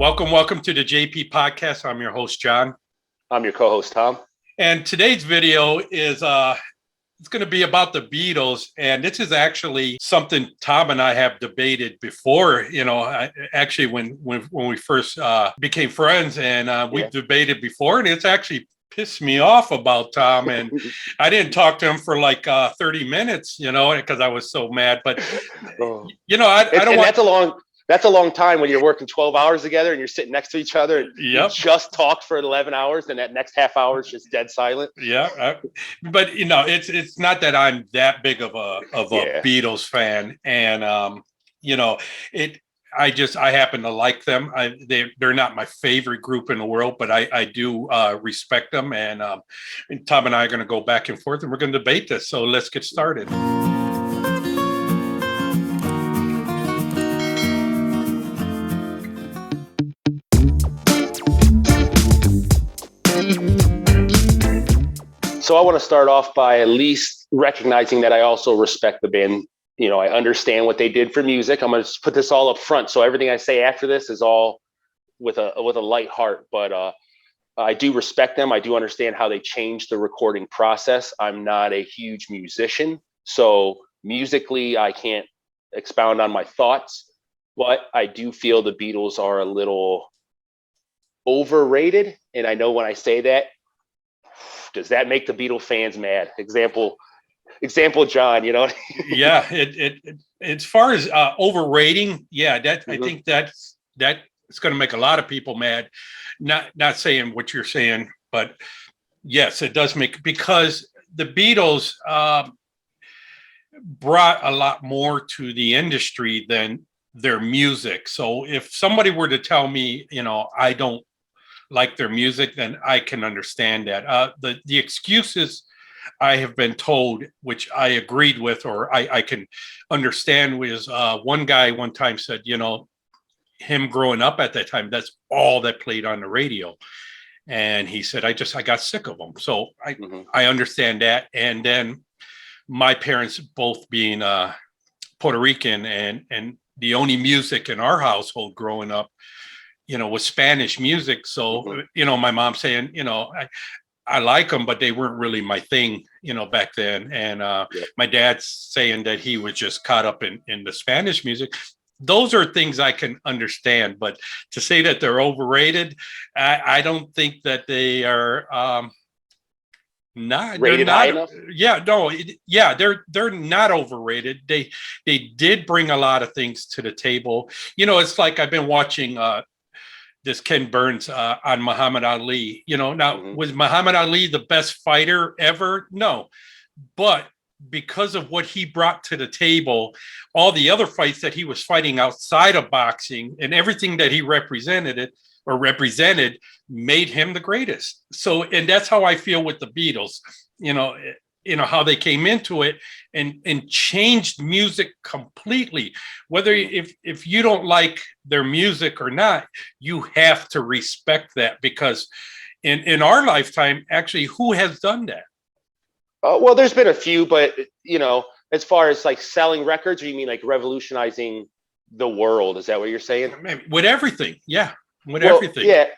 Welcome to the JP podcast. I'm your host, John. I'm your co-host, Tom. And today's video is it's going to be about the Beatles. And this is actually something Tom and I have debated before. Actually, when we first became friends, and we've debated before, and it's actually pissed me off about Tom. And I didn't talk to him for like 30 minutes, because I was so mad. But I don't want. That's a long time when you're working 12 hours together and you're sitting next to each other and you just talked for 11 hours and that next half hour is just dead silent. Yeah. But it's not that I'm that big of a Beatles fan. And I happen to like them. They're not my favorite group in the world, but I do respect them. And Tom and I are going to go back and forth and we're going to debate this. So let's get started. So I want to start off by at least recognizing that I also respect the band. I understand what they did for music. I'm going to put this all up front. So everything I say after this is all with a light heart, but I do respect them. I do understand how they changed the recording process. I'm not a huge musician, so musically I can't expound on my thoughts, but I do feel the Beatles are a little overrated. And I know when I say that, does that make the Beatles fans mad? Example, John, Yeah, it as far as overrating, I think that's going to make a lot of people mad. Not saying what you're saying, but yes, it does make, because the Beatles brought a lot more to the industry than their music. So if somebody were to tell me, I don't like their music, then I can understand that. The excuses I have been told, which I agreed with, or I can understand, was one guy one time said, him growing up at that time, that's all that played on the radio. And he said, I got sick of them. So I understand that. And then my parents both being Puerto Rican, and the only music in our household growing up, was Spanish music. So, my mom saying, I like them, but they weren't really my thing, back then. And my dad's saying that he was just caught up in the Spanish music. Those are things I can understand, but to say that they're overrated, I don't think that they are not rated high enough. They're not overrated. They did bring a lot of things to the table. It's like I've been watching this Ken Burns on Muhammad Ali. Was Muhammad Ali the best fighter ever? No, but because of what he brought to the table, all the other fights that he was fighting outside of boxing and everything that he represented made him the greatest. So, and that's how I feel with the Beatles, how they came into it and changed music completely. Whether if you don't like their music or not, you have to respect that, because in our lifetime, actually, who has done that? Well, there's been a few, but as far as like selling records, or you mean like revolutionizing the world? Is that what you're saying? With everything, everything. Yeah,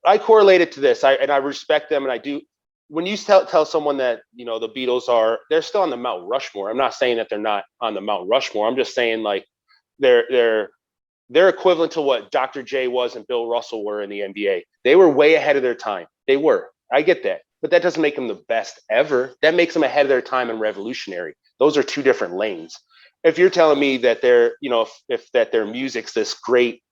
I correlate it to this. I respect them, and I do. When you tell someone that the Beatles they're still on the Mount Rushmore. I'm not saying that they're not on the Mount Rushmore. I'm just saying like they're equivalent to what Dr. J was and Bill Russell were in the NBA. They were way ahead of their time. They were. I get that. But that doesn't make them the best ever. That makes them ahead of their time and revolutionary. Those are two different lanes. If you're telling me that they're, if that their music's this great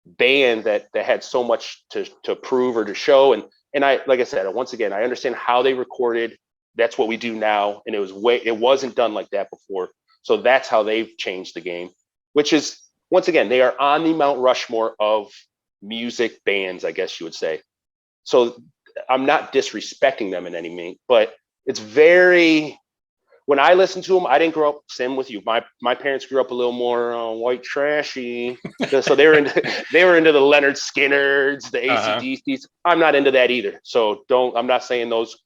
band that had so much to prove or to show, and I, like I said, once again, I understand how they recorded. That's what we do now, and it wasn't done like that before. So that's how they've changed the game, which is, once again, they are on the Mount Rushmore of music bands, I guess you would say. So I'm not disrespecting them in any means, but it's very, when I listen to them, I didn't grow up, same with you. My parents grew up a little more white trashy. So they were into the Leonard Skinners, the AC/DCs. I'm not into that either. So I'm not saying those,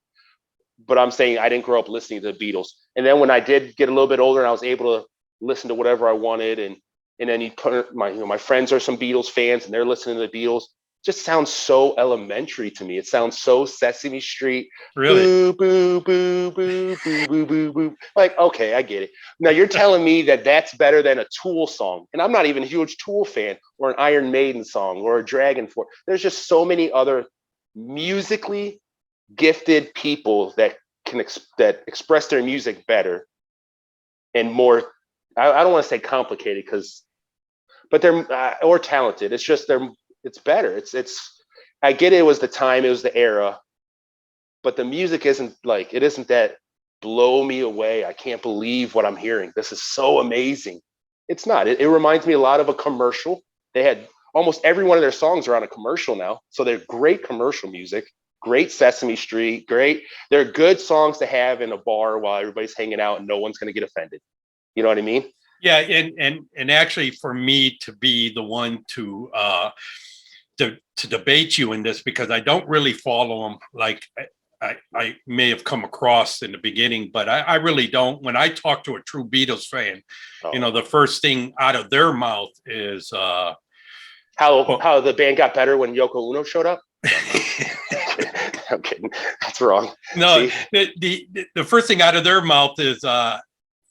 but I'm saying I didn't grow up listening to the Beatles. And then when I did get a little bit older and I was able to listen to whatever I wanted and and then you put my friends are some Beatles fans, and they're listening to the Beatles. Just sounds so elementary to me. It sounds so Sesame Street. Really? Boo, boo, boo, boo, boo, boo, boo, boo. Like, okay, I get it. Now you're telling me that that's better than a Tool song, and I'm not even a huge Tool fan, or an Iron Maiden song, or a Dragon Force. There's just so many other musically gifted people that can that express their music better and more. I don't want to say complicated but they're or talented. It's just it's better. It's. I get it was the time, it was the era, but the music isn't that blow me away. I can't believe what I'm hearing. This is so amazing. It's not. It reminds me a lot of a commercial. They had almost every one of their songs are on a commercial now, so they're great commercial music. Great Sesame Street. Great. They're good songs to have in a bar while everybody's hanging out and no one's going to get offended. You know what I mean? Yeah, and actually, for me to be the one to debate you in this, because I don't really follow them like I may have come across in the beginning, but I really don't. When I talk to a true Beatles fan, the first thing out of their mouth is how the band got better when Yoko Ono showed up. I'm kidding. That's wrong. No, the first thing out of their mouth is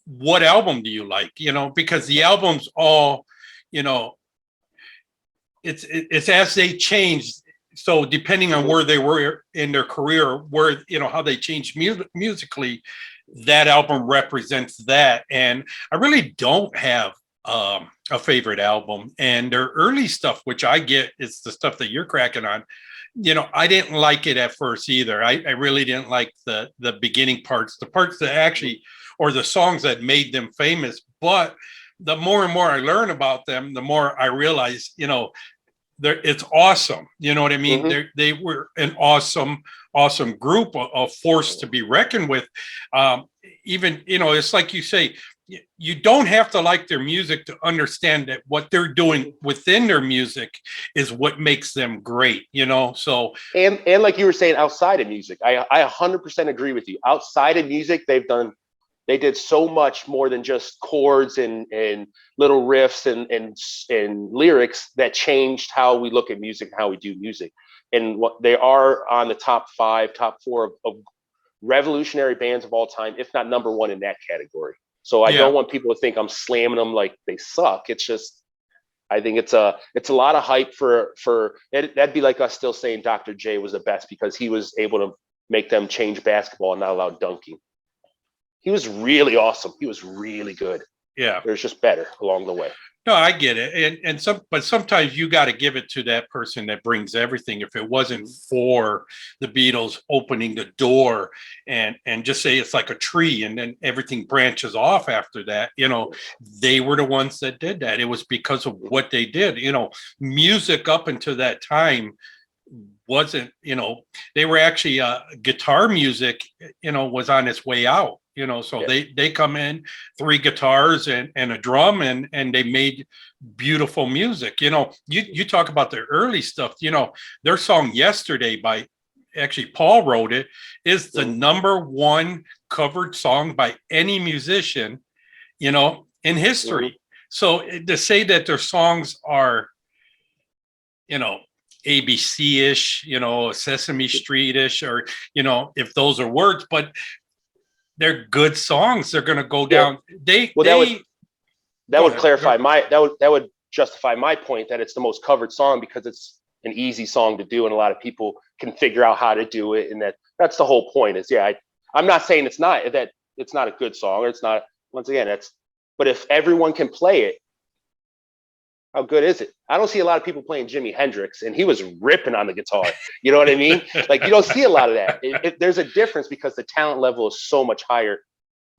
what album do you like? Because the albums all, it's as they changed. So depending on where they were in their career, where how they changed musically, that album represents that. And I really don't have a favorite album. And their early stuff, which I get, is the stuff that you're cracking on. I didn't like it at first either. I really didn't like the beginning parts, the parts that actually, or the songs that made them famous. But the more and more I learn about them, the more I realize, it's awesome. You know what I mean? Mm-hmm. They were an awesome group, a force to be reckoned with. Even, it's like you say, you don't have to like their music to understand that what they're doing within their music is what makes them great, so. And like you were saying, outside of music, I 100% agree with you. Outside of music, they did so much more than just chords and little riffs and lyrics that changed how we look at music and how we do music. And what they are on the top 4 of revolutionary bands of all time, if not number one in that category. So I don't want people to think I'm slamming them like they suck. It's just, I think it's a lot of hype for that'd be like us still saying Dr. J was the best because he was able to make them change basketball and not allow dunking. He was really awesome. He was really good. Yeah. There's just better along the way. No, I get it. But sometimes you got to give it to that person that brings everything. If it wasn't for the Beatles opening the door and just say it's like a tree and then everything branches off after that, they were the ones that did that. It was because of what they did. Music up until that time wasn't, they were actually guitar music, was on its way out. So they come in 3 guitars and a drum and they made beautiful music. You talk about their early stuff, their song Yesterday by actually Paul wrote it, is the #1 covered song by any musician, in history. So to say that their songs are, ABC-ish, Sesame Street-ish, or, if those are words, but they're good songs. They're going to go down. That would justify my point that it's the most covered song because it's an easy song to do and a lot of people can figure out how to do it. And that's the whole point is, I'm not saying it's not a good song or it's not, once again, but if everyone can play it, how good is it? I don't see a lot of people playing Jimi Hendrix and he was ripping on the guitar. You know what I mean? Like you don't see a lot of that. There's a difference because the talent level is so much higher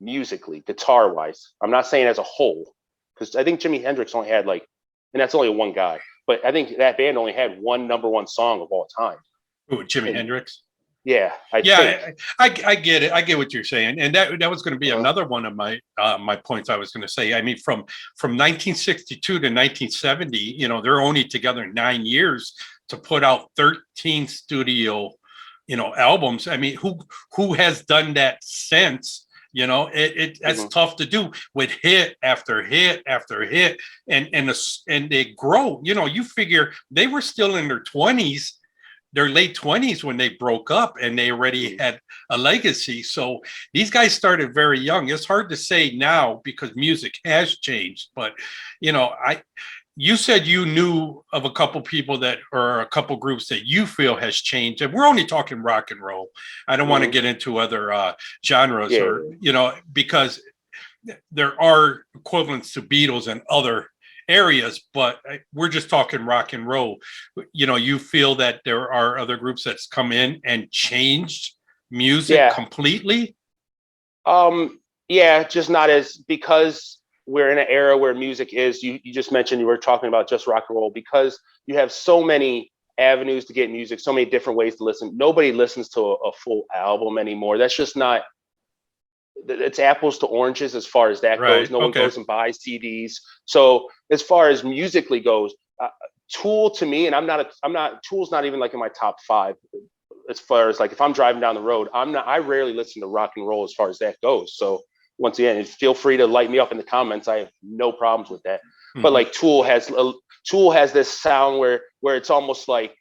musically, guitar wise. I'm not saying as a whole, because I think Jimi Hendrix only had and that's only one guy, but I think that band only had one #1 song of all time. Ooh, Jimi Hendrix? Yeah. I get it. I get what you're saying. And that was going to be another one of my my points I was going to say. I mean, from 1962 to 1970, they're only together 9 years to put out 13 studio, albums. I mean, who has done that since That's Mhm. tough to do with hit after hit after hit, and they grow. You figure they were still in their late 20s when they broke up, and they already Mhm. had a legacy. So these guys started very young. It's hard to say now because music has changed, but I you said you knew of a couple people that, or a couple groups that you feel has changed, and we're only talking rock and roll. I don't want to Mhm. get into other genres, Yeah. or because there are equivalents to Beatles and other areas, but we're just talking rock and roll. You feel that there are other groups that's come in and changed music Yeah. completely? Yeah, just not as, because we're in an era where music is, you just mentioned, you were talking about just rock and roll, because you have so many avenues to get music, so many different ways to listen. Nobody listens to a full album anymore. That's just not, it's apples to oranges as far as that goes. Right. No one Okay. goes and buys CDs. So as far as musically goes, Tool to me, and Tool's not even like in my top five. As far as like, if I'm driving down the road, I rarely listen to rock and roll as far as that goes. So once again, feel free to light me up in the comments. I have no problems with that. But Mhm. like Tool has this sound where it's almost like,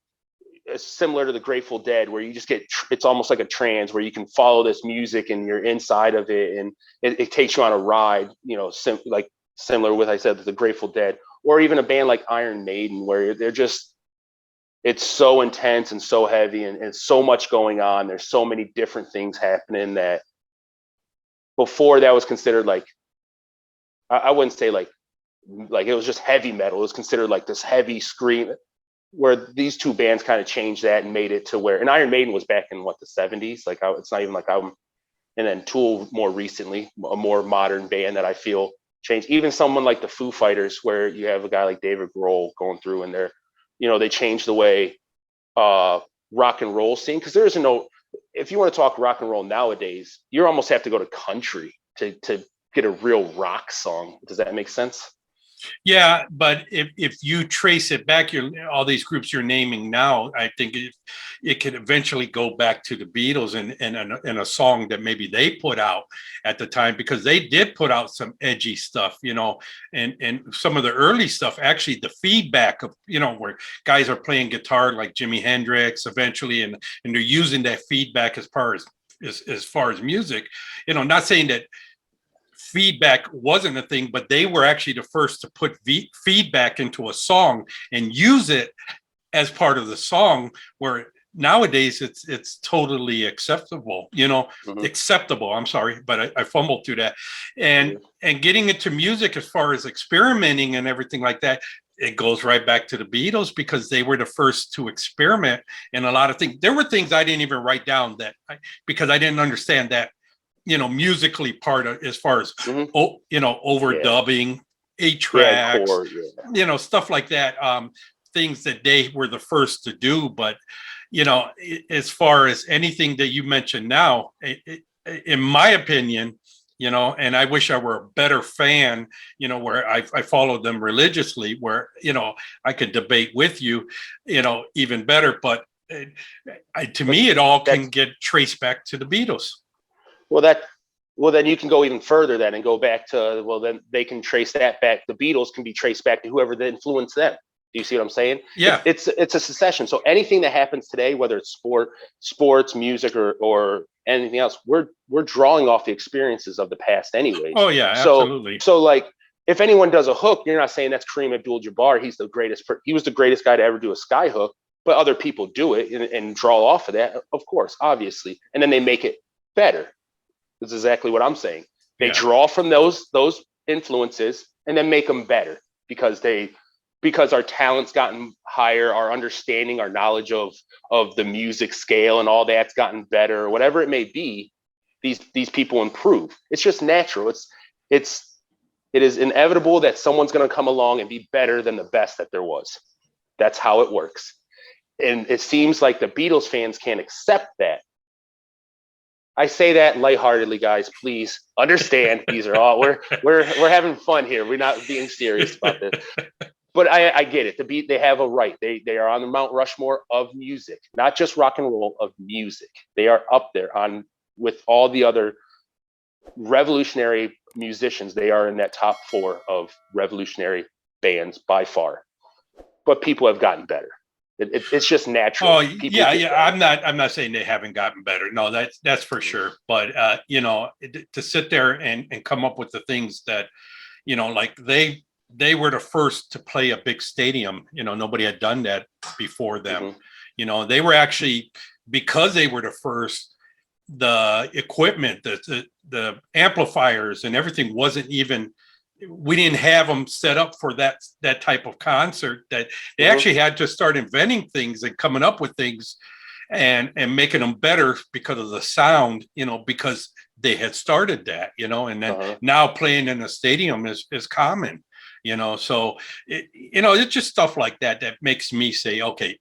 similar to the Grateful Dead, where you just get, it's almost like a trance where you can follow this music and you're inside of it, and it takes you on a ride, like similar with, I said, the Grateful Dead, or even a band like Iron Maiden, where they're just, it's so intense and so heavy, and so much going on. There's so many different things happening that before that was considered like, I wouldn't say like it was just heavy metal. It was considered like this heavy scream, where these two bands kind of changed that and made it to where, and Iron Maiden was back in what, the 70s. Like, it's not even like I'm, and then Tool more recently, a more modern band that I feel changed. Even someone like the Foo Fighters, where you have a guy like David Grohl going through, and they changed the way uh rock and roll scene, because there is no, if you want to talk rock and roll nowadays, you almost have to go to country to get a real rock song. Does that make sense? Yeah, but if you trace it back, all these groups you're naming now, I think it could eventually go back to the Beatles, and a song that maybe they put out at the time, because they did put out some edgy stuff, and some of the early stuff, actually the feedback of, where guys are playing guitar like Jimi Hendrix eventually, and they're using that feedback as far as music, not saying that feedback wasn't a thing, but they were actually the first to put feedback into a song and use it as part of the song, where nowadays it's totally acceptable, Mm-hmm. acceptable. I'm sorry, but I fumbled through that. And getting into music as far as experimenting and everything like that, it goes right back to the Beatles, because they were the first to experiment in a lot of things. There were things I didn't even write down because I didn't understand that, musically part of, as far as, Mm-hmm. Yeah. overdubbing, eight Yeah. tracks, Core. Yeah. stuff like that. Things that they were the first to do. But, as far as anything that you mentioned now, in my opinion, and I wish I were a better fan, where I followed them religiously, where, I could debate with you, even better. But to But me, it all can that's get traced back to the Beatles. well that well then you can go even further then and go back to, well, then they can trace that back. The Beatles can be traced back to whoever that influenced them. Do you see what I'm saying? Yeah. It's a succession. So anything that happens today, whether it's sports, music, or anything else, we're drawing off the experiences of the past anyways. Oh yeah, So absolutely. so like, if anyone does a hook, you're not saying that's Kareem Abdul-Jabbar. He was the greatest guy to ever do a sky hook, but other people do it and draw off of that, of course, obviously, and then they make it better. That's exactly what I'm saying. They Yeah. draw from those influences and then make them better, because our talent's gotten higher, our understanding, our knowledge of the music scale and all that's gotten better, or whatever it may be. These people improve. It's just natural. It is inevitable that someone's going to come along and be better than the best that there was. That's how it works. And it seems like the Beatles fans can't accept that. I say that lightheartedly, guys. Please understand. These are all we're having fun here. We're not being serious about this. But I get it. They have a right. They are on the Mount Rushmore of music, not just rock and roll, of music. They are up there on with all the other revolutionary musicians. They are in that top 4 of revolutionary bands by far. But people have gotten better. It's just natural. Oh People yeah, get yeah. better. I'm not saying they haven't gotten better. No, that's for sure. But to sit there and come up with the things that, like they were the first to play a big stadium. Nobody had done that before them. They were actually, because they were the first, the equipment, the amplifiers and everything wasn't even, we didn't have them set up for that type of concert, that they actually had to start inventing things and coming up with things and making them better because of the sound, because they had started that, and then now playing in a stadium is common, so it's just stuff like that makes me say, okay,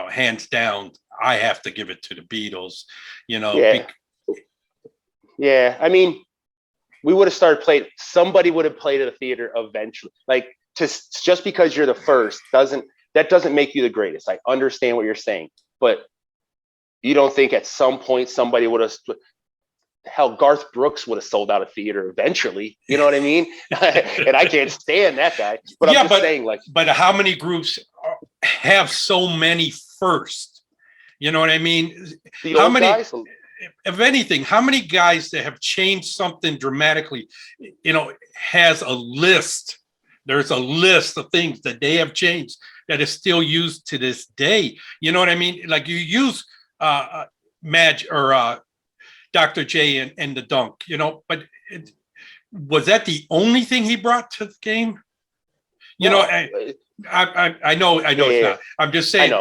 hands down, I have to give it to the Beatles, Yeah. I mean, we would have started playing. Somebody would have played at a theater eventually. Like, just because you're the first doesn't make you the greatest. I understand what you're saying, but you don't think at some point somebody would have? Hell, Garth Brooks would have sold out a theater eventually. You know what I mean? And I can't stand that guy. But I'm just saying, like, but how many groups have so many first? You know what I mean? How many? Guys? If anything, how many guys that have changed something dramatically, has a list? There's a list of things that they have changed that is still used to this day. You know what I mean? Like, you use Madge or Dr. J and the Dunk, but was that the only thing he brought to the game? I know it's not. I'm just saying,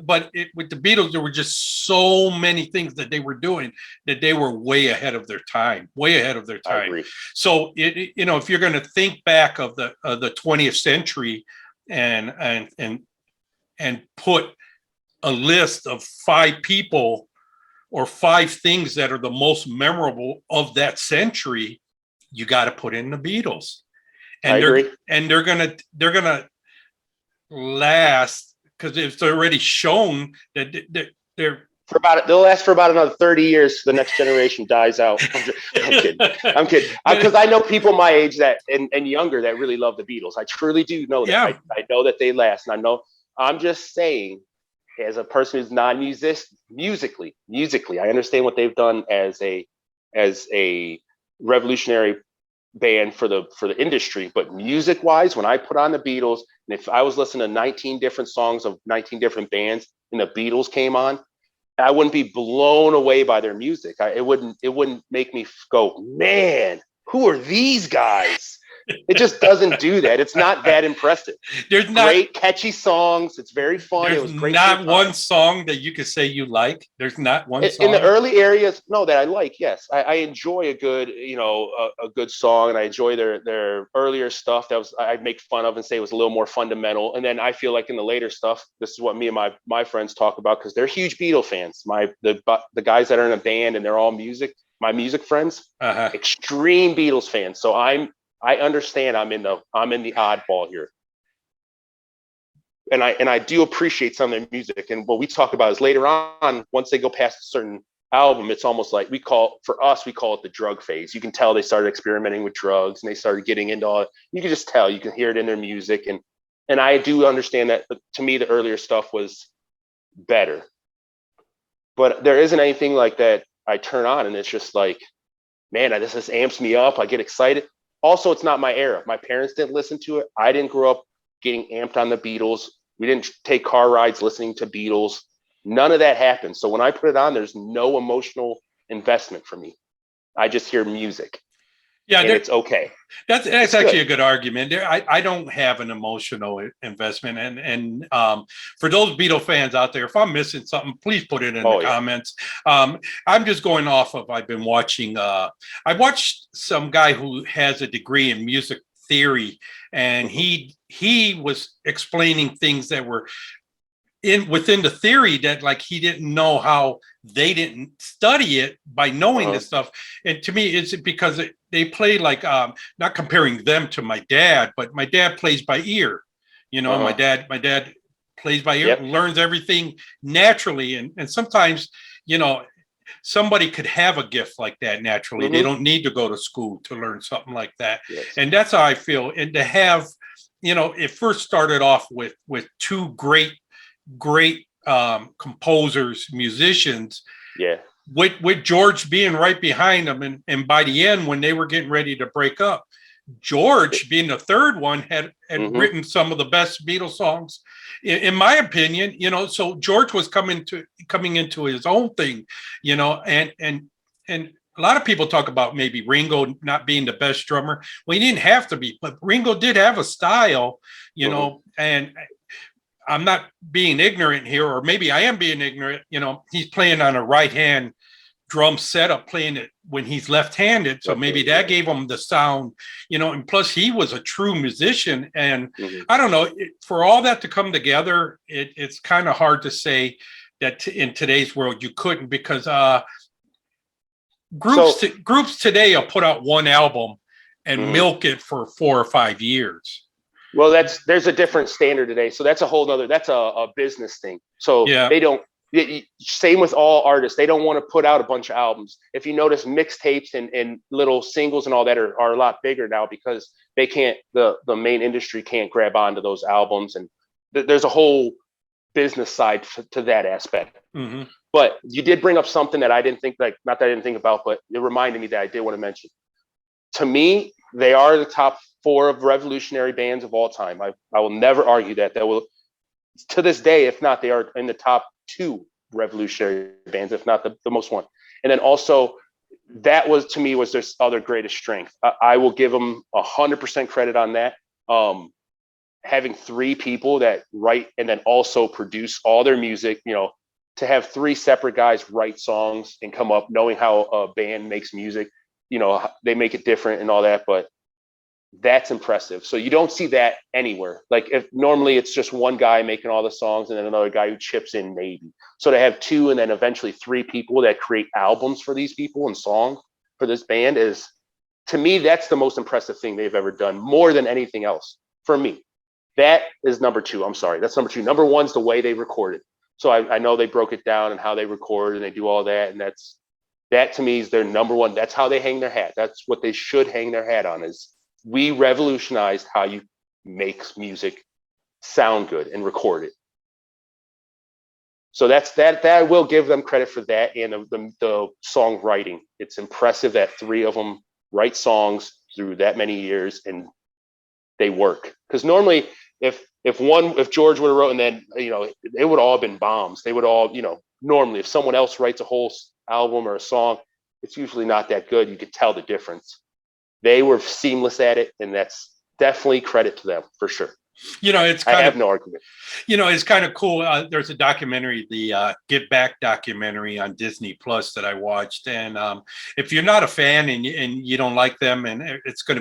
but with the Beatles, there were just so many things that they were doing that they were way ahead of their time, I agree. So if you're going to think back of the 20th century and put a list of 5 people or 5 things that are the most memorable of that century, you got to put in the Beatles. And they're gonna last because it's already shown that they're they'll last for about another 30 years. The next generation dies out. I'm kidding. Because I know people my age that and younger that really love the Beatles. I truly do know that. Yeah. I know that they last, and I'm just saying, as a person who's musically, I understand what they've done as a revolutionary band for the industry, but music wise, when I put on the Beatles, and if I was listening to 19 different songs of 19 different bands and the Beatles came on, I wouldn't be blown away by their music. It wouldn't make me go, man, who are these guys? It just doesn't do that. It's not that impressive. There's great catchy songs. It's very fun. It was great. Not one song that you could say you like. There's not one song in the early areas. No, that I like. Yes, I enjoy a good, a good song, and I enjoy their earlier stuff. That was I'd make fun of and say it was a little more fundamental. And then I feel like in the later stuff, this is what me and my friends talk about because they're huge Beatle fans. The guys that are in a band and they're all my music friends, extreme Beatles fans. So I understand I'm in the oddball here. And I do appreciate some of their music. And what we talk about is later on, once they go past a certain album, it's almost like we call it the drug phase. You can tell they started experimenting with drugs and they started getting into all, you can just tell, you can hear it in their music. And I do understand that, but to me, the earlier stuff was better. But there isn't anything like that I turn on and it's just like, man, this just amps me up. I get excited. Also, it's not my era. My parents didn't listen to it. I didn't grow up getting amped on the Beatles. We didn't take car rides listening to Beatles. None of that happened. So when I put it on, there's no emotional investment for me. I just hear music. Yeah, and it's okay. That's actually a good argument. I don't have an emotional investment, and for those Beatle fans out there, if I'm missing something, please put it in the comments. I'm just going off of I've been watching. I watched some guy who has a degree in music theory, and he was explaining things that were within the theory that like he didn't know how they didn't study it by knowing this stuff. And to me, it's because they play like not comparing them to my dad, but my dad plays by ear. My dad plays by ear, learns everything naturally, and sometimes somebody could have a gift like that naturally. They don't need to go to school to learn something like that. Yes. And that's how I feel. And to have, it first started off with two great composers, musicians. Yeah. With George being right behind them, and by the end, when they were getting ready to break up, George, being the third one, had written some of the best Beatles songs, in my opinion. So George was coming into his own thing, and a lot of people talk about maybe Ringo not being the best drummer. Well, he didn't have to be, but Ringo did have a style, and I'm not being ignorant here, or maybe I am being ignorant. He's playing on a right hand drum setup, playing it when he's left-handed. So maybe that gave him the sound, and plus he was a true musician. And I don't know, for all that to come together, it's kind of hard to say that in today's world you couldn't, because groups today will put out one album and milk it for 4 or 5 years. Well, there's a different standard today. So that's a whole nother, that's a business thing. So they don't, same with all artists. They don't want to put out a bunch of albums. If you notice, mixtapes and little singles and all that are a lot bigger now, because they can't, the main industry can't grab onto those albums. And there's a whole business side to that aspect. But you did bring up something that I didn't think, not that I didn't think about, but it reminded me that I did want to mention. To me, they are the top 4 of revolutionary bands of all time. I will never argue that. That will, to this day, if not, they are in the top 2 revolutionary bands, if not the most one. And then also, that was, to me, was their other greatest strength. I will give them 100% credit on that. Having 3 people that write and then also produce all their music, to have 3 separate guys write songs and come up knowing how a band makes music, they make it different and all that, but that's impressive. So you don't see that anywhere. Like, if normally it's just one guy making all the songs and then another guy who chips in maybe. So to have 2 and then eventually 3 people that create albums for these people and songs for this band is, to me, that's the most impressive thing they've ever done, more than anything else for me. That is number 2. I'm sorry. That's number 2. Number 1's the way they recorded. So I know they broke it down and how they record and they do all that. And that to me is their number 1. That's how they hang their hat. That's what they should hang their hat on, is we revolutionized how you make music sound good and record it. So that I will give them credit for that, and the songwriting. It's impressive that 3 of them write songs through that many years and they work. Because normally, if George would have wrote and then it would all have been bombs. They would all, normally if someone else writes a whole album or a song, it's usually not that good. You could tell the difference. They were seamless at it, and that's definitely credit to them for sure. It's I have no argument. It's kind of cool. There's a documentary, the Get Back documentary on Disney Plus that I watched. And if you're not a fan and you don't like them, and it's not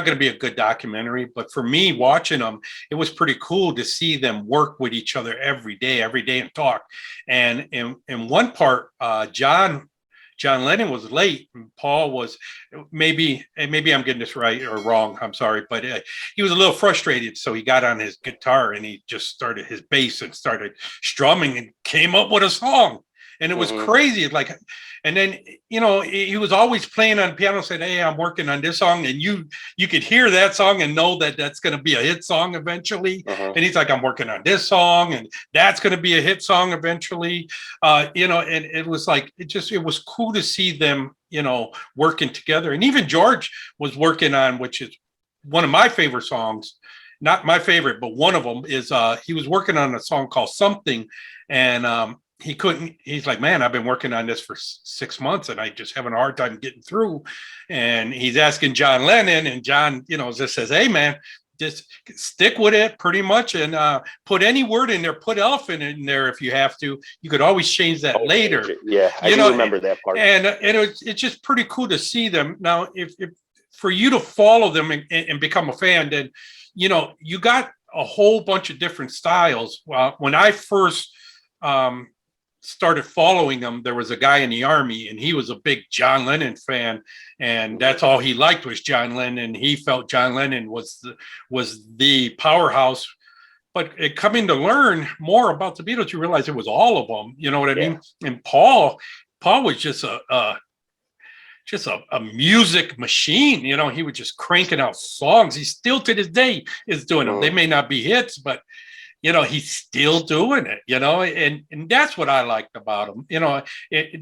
going to be a good documentary. But for me, watching them, it was pretty cool to see them work with each other every day and talk. And in one part, John Lennon was late, and Paul was, maybe I'm getting this right or wrong, I'm sorry, but he was a little frustrated. So he got on his guitar and he just started his bass and started strumming and came up with a song. And it was crazy. And then, he was always playing on piano, saying, "Hey, I'm working on this song." And you could hear that song and know that that's going to be a hit song eventually. And he's like, "I'm working on this song and that's going to be a hit song eventually." And it was like, it was cool to see them, working together. And even George was working on, which is one of my favorite songs, not my favorite, but one of them is, he was working on a song called Something. And, he's like, "Man, I've been working on this for 6 months and I just having a hard time getting through." And he's asking John Lennon, and John, just says, "Hey man, just stick with it pretty much, and put any word in there, put elephant in there if you have to. You could always change that later." Yeah, I do remember that part. And it's just pretty cool to see them. Now, if for you to follow them and become a fan, then, you got a whole bunch of different styles. When I first started following him, there was a guy in the Army, and he was a big John Lennon fan, and that's all he liked was John Lennon. He felt John Lennon was the powerhouse. But coming to learn more about the Beatles, you realize it was all of them. You know what I mean? And Paul, Paul was just a music machine. He was just cranking out songs. He still to this day is doing them. They may not be hits, but he's still doing it, and that's what I liked about him.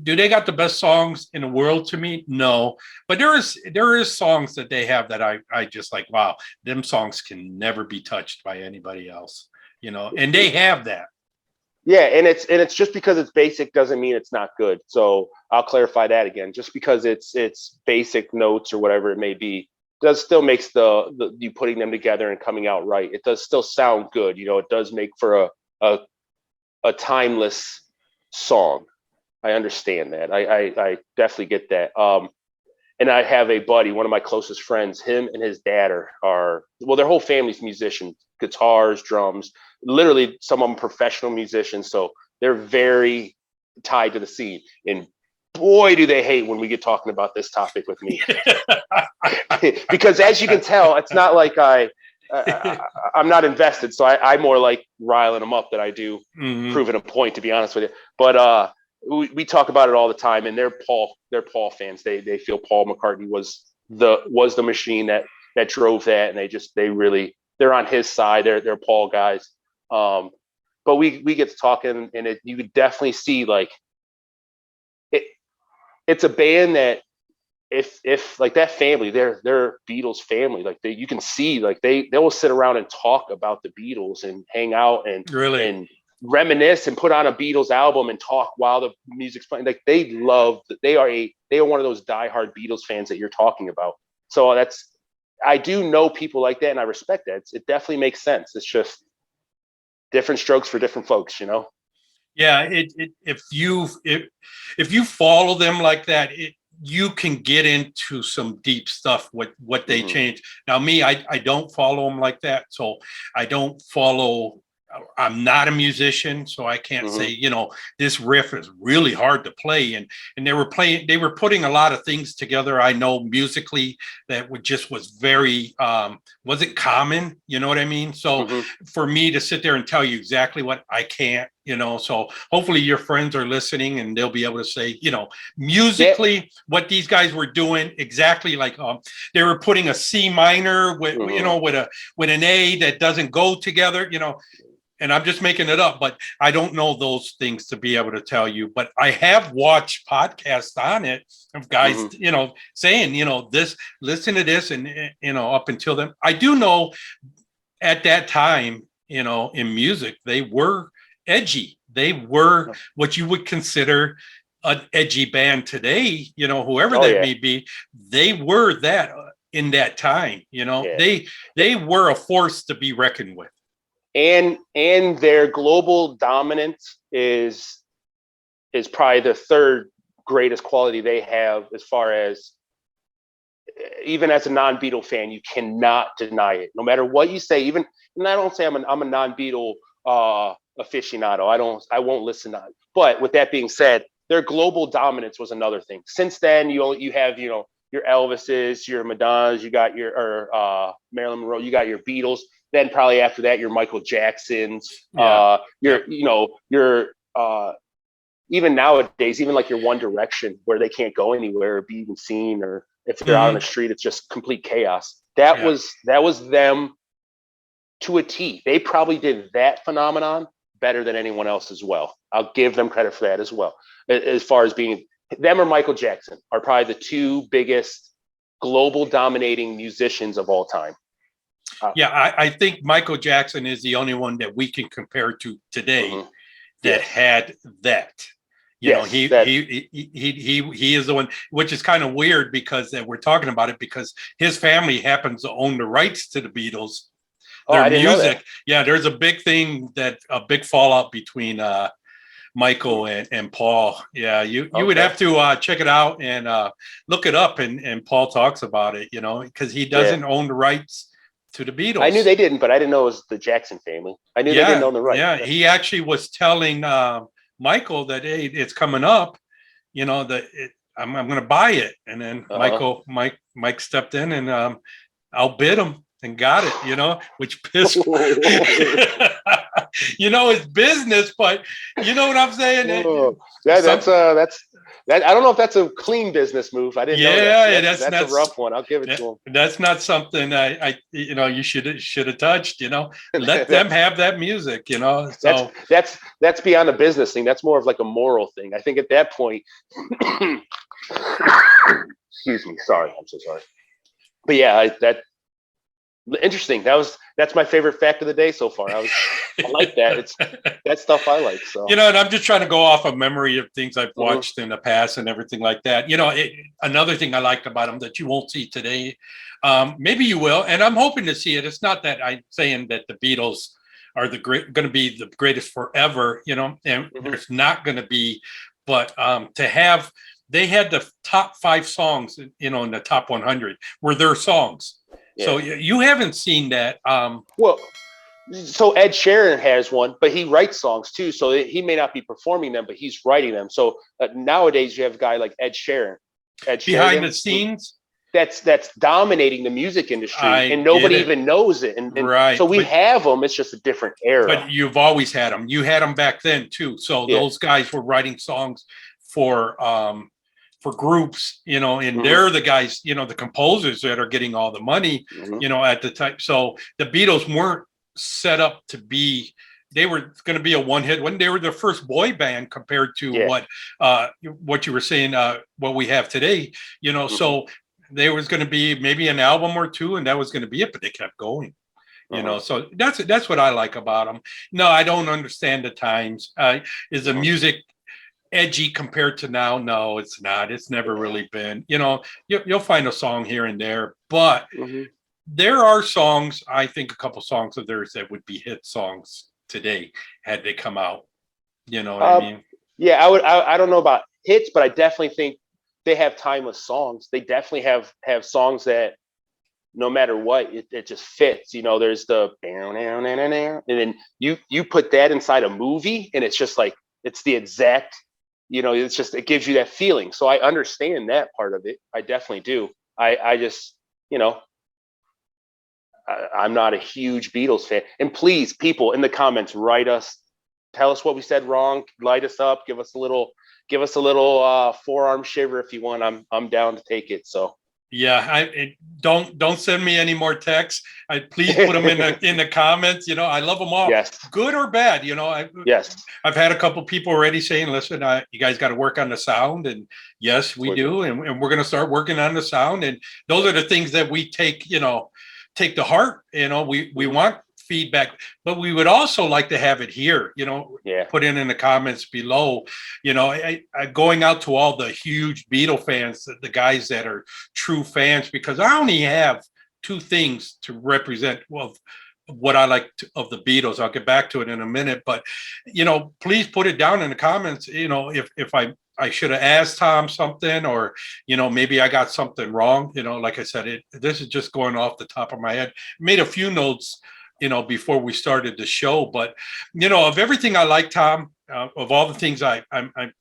Do they got the best songs in the world to me? No, but there is songs that they have that I just like, wow, them songs can never be touched by anybody else, and they have that. Yeah, and it's just because it's basic doesn't mean it's not good. So I'll clarify that again. Just because it's basic notes or whatever it may be, does still makes the you putting them together and coming out right. It does still sound good. It does make for a timeless song. I understand that. I definitely get that. And I have a buddy, one of my closest friends. Him and his dad are well, their whole family's musicians, guitars, drums. Literally, some of them professional musicians. So they're very tied to the scene. And boy, do they hate when we get talking about this topic with me. Because as you can tell, it's not like I'm not invested. So I more like riling them up than I do proving a point, to be honest with you. But we talk about it all the time, and they're Paul fans. They feel Paul McCartney was the machine that drove that, and they're on his side. They're Paul guys. But we get to talking, and you could definitely see like it's a band that if like that family, they're Beatles family. Like you can see like they will sit around and talk about the Beatles and hang out and really and reminisce and put on a Beatles album and talk while the music's playing. Like they are one of those diehard Beatles fans that you're talking about. So I do know people like that, and I respect that. It definitely makes sense. It's just different strokes for different folks, Yeah, if you follow them like that, you can get into some deep stuff with what they change. Now, me, I don't follow them like that, so I don't follow. I'm not a musician, so I can't say, this riff is really hard to play. And they were putting a lot of things together. I know musically that was very, wasn't common. You know what I mean? So for me to sit there and tell you exactly what I can't, so hopefully your friends are listening and they'll be able to say, musically what these guys were doing exactly like, they were putting a C minor with, with an A that doesn't go together, and I'm just making it up, but I don't know those things to be able to tell you. But I have watched podcasts on it of guys, saying, this, listen to this, and up until then, I do know at that time, in music, they were edgy. They were what you would consider an edgy band today. Whoever that may be, they were that in that time. They were a force to be reckoned with. And their global dominance is probably the third greatest quality they have, as far as, even as a non-Beatle fan, you cannot deny it. No matter what you say, and I don't say I'm a non-Beatle aficionado. I won't listen to it. But with that being said, their global dominance was another thing. Since then, you have your Elvises, your Madonnas, you got your Marilyn Monroe, you got your Beatles. Then probably after that, your Michael Jacksons, your even nowadays, even like your One Direction, where they can't go anywhere or be even seen, or if they're out on the street, it's just complete chaos. That was them to a T. They probably did that phenomenon better than anyone else as well. I'll give them credit for that as well. As far as being them or Michael Jackson are probably the two biggest global dominating musicians of all time. I think Michael Jackson is the only one that we can compare to today that had that. He is the one, which is kind of weird because we're talking about it because his family happens to own the rights to the Beatles, their music. Yeah, there's a big thing, a big fallout between Michael and Paul. Yeah, you would have to check it out and look it up, and Paul talks about it, because he doesn't own the rights to the Beatles. I knew they didn't, but I didn't know it was the Jackson family. I knew they didn't own the rights. Yeah, he actually was telling Michael that, hey, it's coming up, I'm going to buy it, and then Mike stepped in and outbid him and got it, which pissed It's business, but you know what I'm saying? Oh, yeah, Some, that's that. I don't know if that's a clean business move. I didn't know that. yeah, That's a rough one. I'll give it to that's not something you should have touched. Let them him. have that music. That's So that's beyond a business thing. That's more of like a moral thing. I think at that point, excuse me, sorry, I'm so sorry. But yeah, that interesting. That's my favorite fact of the day so far. I like that. It's that stuff I like. So and I'm just trying to go off of memory of things I've Mhm. watched in the past and everything like that. Another thing I liked about them that you won't see today, maybe you will, and I'm hoping to see it. It's not that I'm saying that the Beatles are going to be the greatest forever, and there's not going to be, but to have, they had the top 5 songs, in the top 100 were their songs. Yeah. So you haven't seen that. Well, so Ed Sheeran has one, but he writes songs too. So he may not be performing them, but he's writing them. So nowadays you have a guy like Ed Sheeran, Behind the scenes, that's dominating the music industry, and nobody even knows it. And right. So we have them. It's just a different era. But you've always had them. You had them back then too. So those guys were writing songs for groups, and they're the guys, the composers that are getting all the money, at the time. So the Beatles weren't set up to be, they were going to be a one hit when they were the first boy band compared to what you were saying, what we have today, so there was going to be maybe an album or two and that was going to be it, but they kept going. So that's what I like about them. No, I don't understand the times. Is the music edgy compared to now? No, it's not. It's never really been. You'll find a song here and there, but there are songs, I think a couple songs of theirs that would be hit songs today had they come out. You know what I mean? Yeah, I don't know about hits, but I definitely think they have timeless songs. They definitely have songs that no matter what, it just fits. There's the and then you put that inside a movie and it's just like it's the exact, it's just, it gives you that feeling. So I understand that part of it. I definitely do. I just, I'm not a huge Beatles fan. And please, people in the comments, write us, tell us what we said wrong, light us up, give us a little forearm shiver if you want. I'm down to take it. So yeah, don't send me any more texts. Please put them in the comments. I love them all, good or bad. I've had a couple people already saying, "Listen, you guys got to work on the sound," and yes, we do, and we're going to start working on the sound. And those are the things that we take to heart. We want feedback, but we would also like to have it here, put in the comments below, going out to all the huge Beatle fans, the guys that are true fans, because I only have 2 things to represent what I like of the Beatles. I'll get back to it in a minute, but please put it down in the comments. If I should have asked Tom something, or maybe I got something wrong. Like I said, this is just going off the top of my head. Made a few notes before we started the show, but of everything I like, Tom, of all the things I'm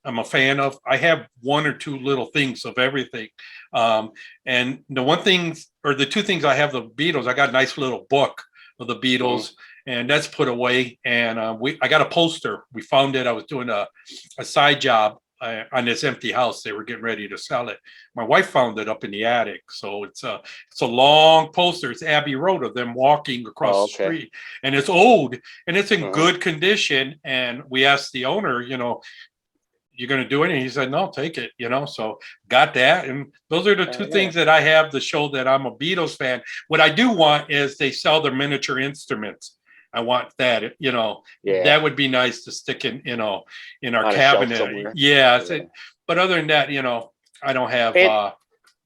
a fan of, I have 1 or 2 little things of everything. And the one thing, or the 2 things I have, the Beatles, I got a nice little book of the Beatles, and that's put away. And I got a poster. We found it. I was doing a side job on this empty house. They were getting ready to sell it. My wife found it up in the attic. So it's a long poster. It's Abbey Road of them walking across the street, and it's old and it's in good condition. And we asked the owner, you're going to do it? And he said, no, take it, so got that. And those are the 2 things that I have to show that I'm a Beatles fan. What I do want is they sell their miniature instruments. I want that, that would be nice to stick in our cabinet. Yeah. But other than that, I don't have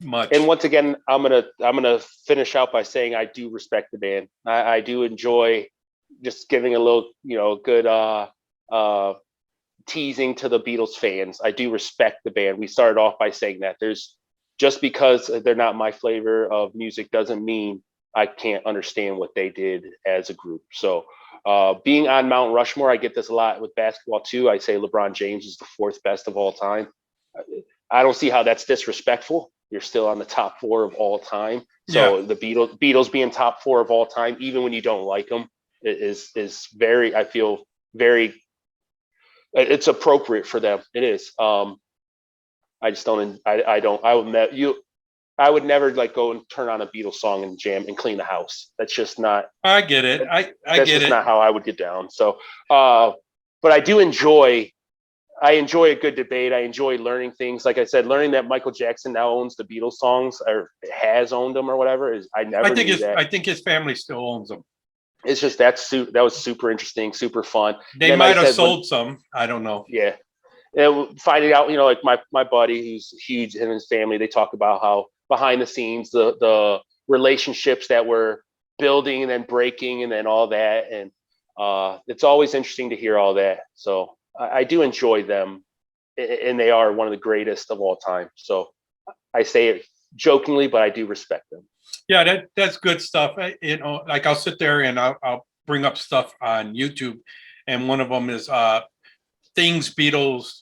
much. And once again, I'm gonna finish out by saying I do respect the band. I do enjoy just giving a little, good teasing to the Beatles fans. I do respect the band. We started off by saying that just because they're not my flavor of music doesn't mean I can't understand what they did as a group. So being on Mount Rushmore, I get this a lot with basketball too. I say LeBron James is the 4th best of all time. I don't see how that's disrespectful. You're still on the top 4 of all time. So the Beatles being top 4 of all time, even when you don't like them, is very, I feel very, it's appropriate for them. It is. I just don't. I don't. I would never like go and turn on a Beatles song and jam and clean the house. That's just not. I get it. I That's get just it. not how I would get down. So, but I do enjoy. I enjoy a good debate. I enjoy learning things. Like I said, learning that Michael Jackson now owns the Beatles songs or has owned them or whatever is I never knew that. I think his family still owns them. It's just that was super interesting, super fun. They might have sold some. I don't know. Yeah. And finding out, like my buddy who's huge, him and his family, they talk about how behind the scenes, the relationships that were building and then breaking and then all that. And it's always interesting to hear all that. So I do enjoy them, and they are one of the greatest of all time. So I say it jokingly, but I do respect them. Yeah, that's good stuff. Like I'll sit there and I'll bring up stuff on YouTube, and one of them is things Beatles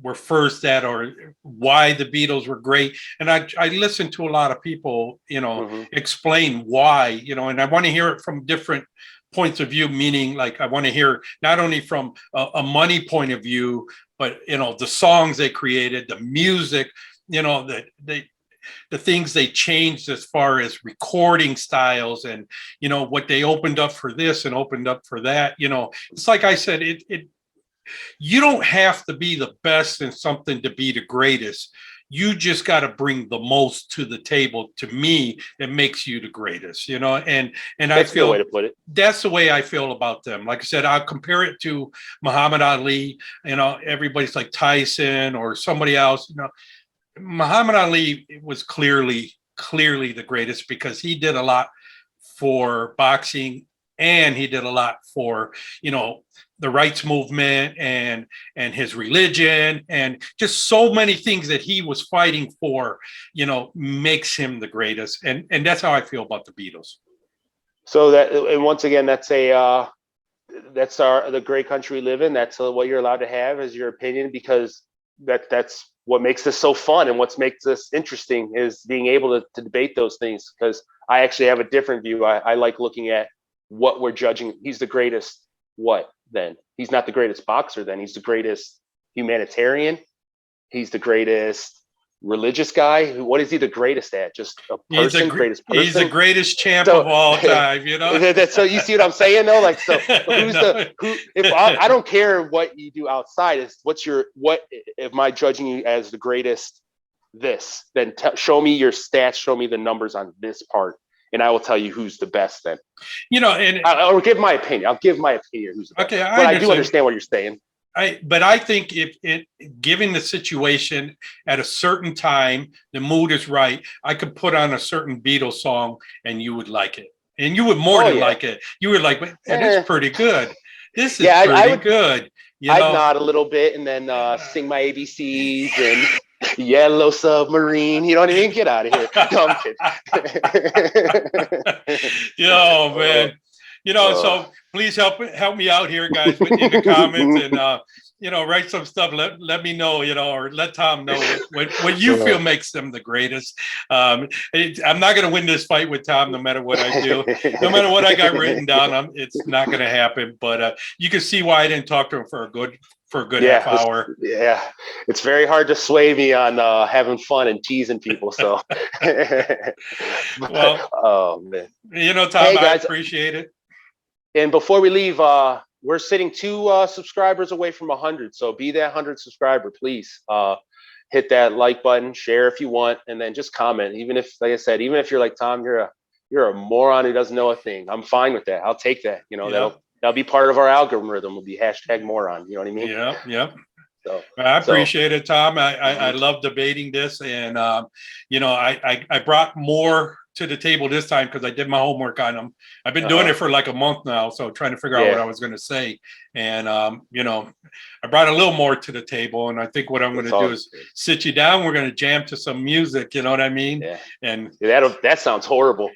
were first at, or why the Beatles were great. And I listen to a lot of people, explain why, and I want to hear it from different points of view, meaning like I want to hear not only from a money point of view, but the songs they created, the music, the things they changed as far as recording styles, and what they opened up for this and opened up for that. It's like I said, you don't have to be the best in something to be the greatest. You just got to bring the most to the table. To me, that makes you the greatest, and that's I feel the way to put it. That's the way I feel about them. Like I said, I'll compare it to Muhammad Ali. Everybody's like Tyson or somebody else. Muhammad Ali was clearly the greatest because he did a lot for boxing, and he did a lot for the rights movement and his religion, and just so many things that he was fighting for, makes him the greatest. And that's how I feel about the Beatles. So and once again, that's the great country we live in. That's what you're allowed to have as your opinion, because that's what makes this so fun, and what makes this interesting is being able to debate those things. Because I actually have a different view. I like looking at what we're judging. He's the greatest. What then? He's not the greatest boxer. Then he's the greatest humanitarian. He's the greatest religious guy. What is he the greatest at? Just a person, greatest person. He's the greatest champ of all time. So you see what I'm saying, though? Like, so if I don't care what you do outside. Is what am I judging you as the greatest? This then show me your stats. Show me the numbers on this part, and I will tell you who's the best. Then and I'll give my opinion. I'll give my opinion who's the best. Okay, I do understand what you're saying. But I think if given the situation at a certain time, the mood is right, I could put on a certain Beatles song and you would like it, and you would more than like it. You would like, man, it's pretty good. This is pretty good. I'd nod a little bit and then sing my ABCs and Yellow Submarine. You know what I mean? Get out of here. No, I'm kidding. Yo, man. So please help me out here, guys, in the comments, and write some stuff. Let me know, or let Tom know what you feel makes them the greatest. I'm not going to win this fight with Tom, no matter what I do, no matter what I got written down. It's not going to happen. But you can see why I didn't talk to him for a good half hour. It's very hard to sway me on having fun and teasing people. So, well, oh man, Tom, hey, guys, I appreciate it. And before we leave, we're sitting 2 subscribers away from 100. So be that 100 subscriber, please. Hit that like button, share if you want, and then just comment. Even if, like I said, even if you're like Tom, you're a moron who doesn't know a thing. I'm fine with that. I'll take that. That'll be part of our algorithm. Will be #moron. You know what I mean? Yeah. So I appreciate it, Tom. I love debating this, and I brought more to the table this time because I did my homework on them. I've been doing it for like a month now, so trying to figure out what I was going to say. And I brought a little more to the table, and I think what I'm going to do is sit you down. We're going to jam to some music. You know what I mean? Yeah. And that sounds horrible.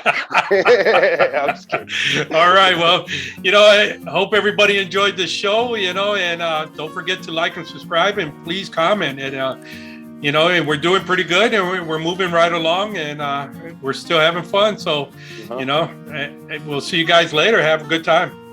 I'm just kidding. All right. Well, I hope everybody enjoyed this show. And don't forget to like and subscribe, and please comment. And you know, and we're doing pretty good, and we're moving right along, and we're still having fun. So, you know, we'll see you guys later. Have a good time.